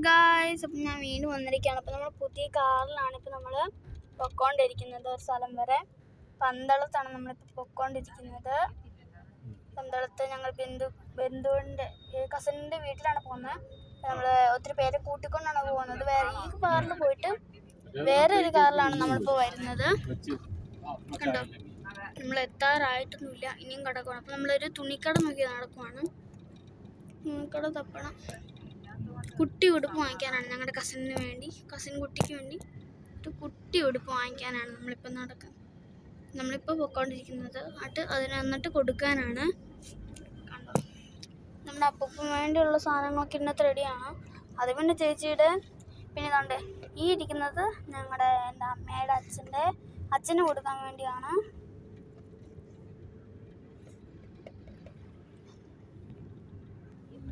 Guys, അപ്പം ഞാൻ വീണ്ടും വന്നിരിക്കുകയാണ്. അപ്പം നമ്മൾ പുതിയ കാറിലാണ് ഇപ്പോൾ നമ്മൾ പൊയ്ക്കൊണ്ടിരിക്കുന്നത് ഒരു സ്ഥലം വരെ. പന്തളത്താണ് നമ്മളിപ്പോൾ പൊയ്ക്കൊണ്ടിരിക്കുന്നത്. പന്തളത്ത് ഞങ്ങൾ ബന്ധുവിൻ്റെ കസിൻ്റെ വീട്ടിലാണ് പോകുന്നത്. നമ്മൾ ഒത്തിരി പേരെ കൂട്ടിക്കൊണ്ടാണ് പോകുന്നത്. വേറെ ഈ കാറിൽ പോയിട്ട് വേറെ ഒരു കാറിലാണ് നമ്മളിപ്പോൾ വരുന്നത്. കണ്ടോ, നമ്മൾ എത്താറായിട്ടൊന്നുമില്ല, ഇനിയും കിടക്കണം. അപ്പം നമ്മളൊരു തുണിക്കട നോക്കി നടക്കുവാണ്. തുണിക്കട തപ്പണം. കുട്ടി ഉടുപ്പ് വാങ്ങിക്കാനാണ് ഞങ്ങളുടെ കസിൻ കുട്ടിക്ക് വേണ്ടി ഒരു കുട്ടി ഉടുപ്പ് വാങ്ങിക്കാനാണ് നമ്മളിപ്പോൾ നടക്കുന്നത്. നമ്മളിപ്പോൾ പൊയ്ക്കൊണ്ടിരിക്കുന്നത് എന്നിട്ട് കൊടുക്കാനാണ്. കണ്ടോ, നമ്മുടെ അപ്പൂപ്പന് വേണ്ടിയുള്ള സാധനങ്ങളൊക്കെ ഇന്നത്തെ റെഡിയാണ്. അത് പിന്നെ ചേച്ചിയുടെ പിന്നെ ഇതുണ്ട്. ഈ ഇരിക്കുന്നത് എൻ്റെ അമ്മയുടെ അച്ഛന് കൊടുക്കാൻ വേണ്ടിയാണ്.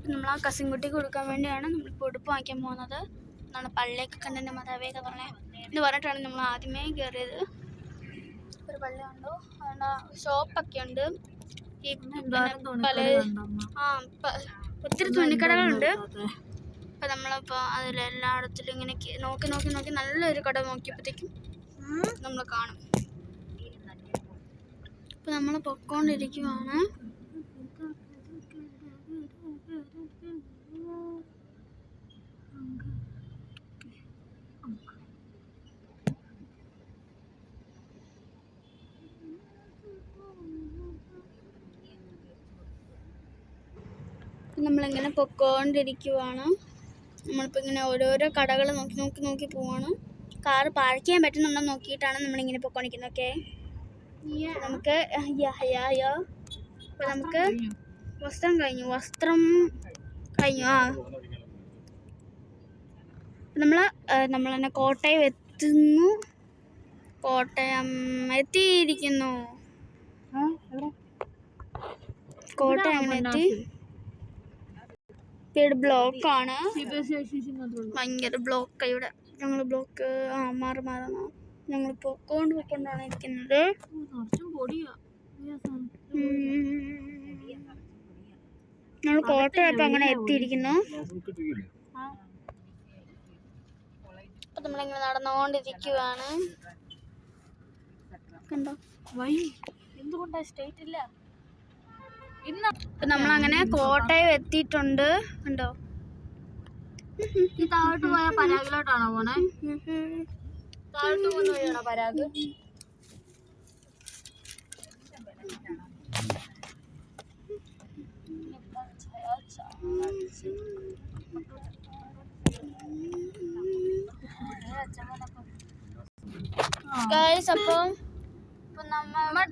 നമ്മൾ ആ കസിൻ കുട്ടിക്ക് കൊടുക്കാൻ വേണ്ടിയാണ് നമ്മളിപ്പോൾ ഉടുപ്പ് വാങ്ങിക്കാൻ പോകുന്നത്. എന്നാണ് പള്ളിയൊക്കെ കണ്ടെൻ്റെ മാതാവേക്കെ എന്ന് പറഞ്ഞിട്ടാണ് നമ്മൾ ആദ്യമേ കയറിയത്. ഒരു പള്ളി ഉണ്ടോ, അതുകൊണ്ട് ഷോപ്പൊക്കെ ഉണ്ട്. ഒത്തിരി തുണിക്കടകളുണ്ട്. അപ്പം നമ്മളിപ്പോൾ അതിലെല്ലായിടത്തിലും ഇങ്ങനെ നോക്കി നല്ലൊരു കട നോക്കിയപ്പോഴത്തേക്കും നമ്മൾ കാണും. അപ്പം നമ്മൾ പൊയ്ക്കൊണ്ടിരിക്കുവാണ്. നമ്മളിങ്ങനെ പൊയ്ക്കൊണ്ടിരിക്കുവാണ്. നമ്മളിപ്പോൾ ഇങ്ങനെ ഓരോരോ കടകൾ നോക്കി പോവാണ്. കാറ് പാർക്ക് ചെയ്യാൻ പറ്റുന്നുണ്ടോ നോക്കിയിട്ടാണ് നമ്മളിങ്ങനെ പൊയ്ക്കൊണ്ടിരിക്കുന്നത്. ഓക്കെ, നമുക്ക് അപ്പോൾ നമുക്ക് വസ്ത്രം കഴിഞ്ഞു. നമ്മൾ തന്നെ കോട്ടയം എത്തിയിരിക്കുന്നു. കോട്ടയം അങ്ങനെ എത്തി. ഇവിടെ ബ്ലോക്കാണ്, ഭയങ്കര ബ്ലോക്ക്. ഇവിടെ ഞങ്ങൾ ബ്ലോക്ക് മാറാണ് ഞങ്ങൾ പൊയ്ക്കൊണ്ടാണ് ഇരിക്കുന്നത്. ഞങ്ങൾ കോട്ടയം അങ്ങനെ എത്തിയിരിക്കുന്നു. അപ്പം നമ്മളിങ്ങനെ നടന്നുകൊണ്ടിരിക്കുവാണ്. കണ്ടോ, എന്തുകൊണ്ടാ സ്റ്റേറ്റ് ഇല്ല. നമ്മളങ്ങനെ കോട്ടയം എത്തിയിട്ടുണ്ട്. കണ്ടോ, ഈ താഴോട്ട് പോയ പരാഗിലോട്ടാണോ പോണേ? താഴോട്ട് പോകുന്ന വഴിയാണോ പരാഗ്? അപ്പം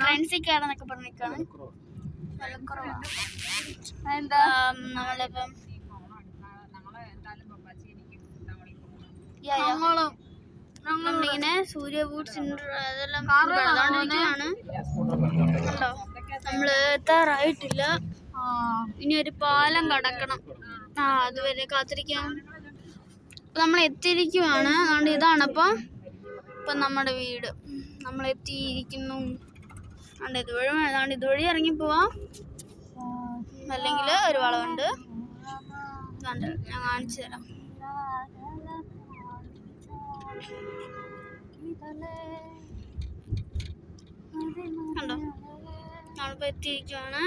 ട്രെൻസിൽ കയറാന്നൊക്കെ പറഞ്ഞിരിക്കാണ്. നമ്മളിപ്പം നമ്മളിങ്ങനെ സൂര്യ ബൂട്ട്സ് അതെല്ലാം ആണ്. കണ്ടോ, നമ്മള് എത്താറായിട്ടില്ല. ഇനി ഒരു പാലം കടക്കണം. അതുവരെ കാത്തിരിക്കാം. നമ്മൾ എത്തിയിരിക്കുവാണ്. അതുകൊണ്ട് ഇതാണ് ഇപ്പം നമ്മുടെ വീട്. നമ്മൾ എത്തിയിരിക്കുന്നു. ഇതുവഴി ഇറങ്ങി പോവാം, അല്ലെങ്കിൽ ഒരു വളമുണ്ട്. ഞാൻ കാണിച്ചു തരാം. കണ്ടോ, നമ്മളിപ്പോൾ എത്തിയിരിക്കുവാണ്.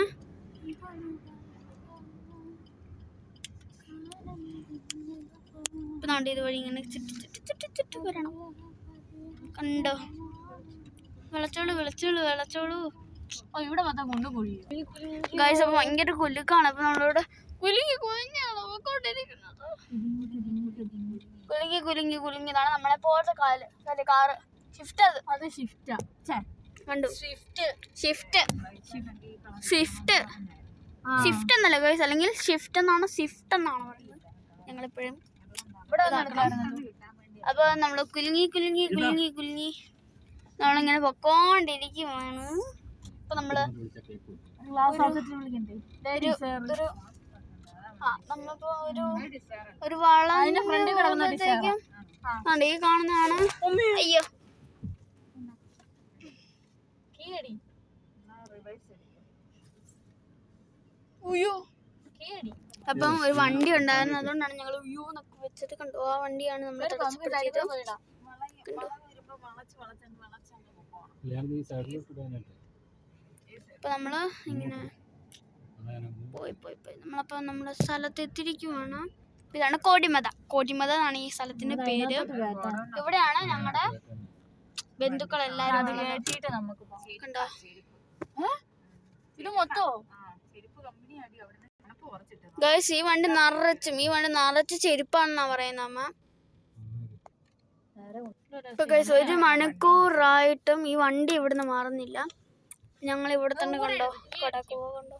ഇപ്പം ഇതുവഴി ഇങ്ങനെ ചുറ്റി വരണം. കണ്ടോ, വിളച്ചോളൂ. ഇവിടെ മൊത്തം കൊണ്ടുപോയി ഗൈസ്. അപ്പം ഭയങ്കര കുലുക്കാണ്. അപ്പം നമ്മളിവിടെ കുലുങ്ങിയാണ് പോയിക്കൊണ്ടിരിക്കുന്നത്. കുലുങ്ങിയതാണ് നമ്മളെ പോലത്തെ കാറ്. ഷിഫ്റ്റ് കണ്ടു. ഷിഫ്റ്റ് എന്നല്ല ഗൈസ്, അല്ലെങ്കിൽ ഷിഫ്റ്റ് എന്നാണ് പറയുന്നത് ഞങ്ങളെപ്പോഴും. അപ്പോൾ നമ്മൾ കുലുങ്ങി നമ്മളിങ്ങനെ പൊക്കോണ്ടിരിക്കുവാണ്. ഇപ്പം നമ്മൾ നമ്മളിപ്പോ ഒരു വളം ഈ കാണുന്നതാണ്. അയ്യോ, അപ്പം ഒരു വണ്ടി ഉണ്ടായിരുന്നു, അതുകൊണ്ടാണ് ഞങ്ങൾ വ്യൂ എന്നൊക്കെ വെച്ചത്. കണ്ടു, ആ വണ്ടിയാണ് നമ്മൾ തടസ്സപ്പെടുത്തിയത്. കണ്ടു. അപ്പൊ നമ്മള് ഇങ്ങനെ പോയി നമ്മളപ്പോ നമ്മുടെ സ്ഥലത്ത് എത്തിയിരിക്കുവാണ്. ഇതാണ് കോടിമത. കോടിമത എന്നാണ് ഈ സ്ഥലത്തിന്റെ പേര്. ഇവിടെയാണ് ഞങ്ങളുടെ ബന്ധുക്കൾ എല്ലാരും. കണ്ടോ ഇത് മൊത്തോ ഗൈസ്, ഈ വണ്ടി നിറച്ച് ചെരുപ്പാണെന്നാ പറയുന്ന അമ്മ. ഇപ്പൊ ഗൈസ് 1 മണിക്കൂറായിട്ടും ഈ വണ്ടി ഇവിടുന്ന് മാറുന്നില്ല. ഞങ്ങൾ ഇവിടെ തന്നെ കണ്ടോ, കടക്കോ കണ്ടോ.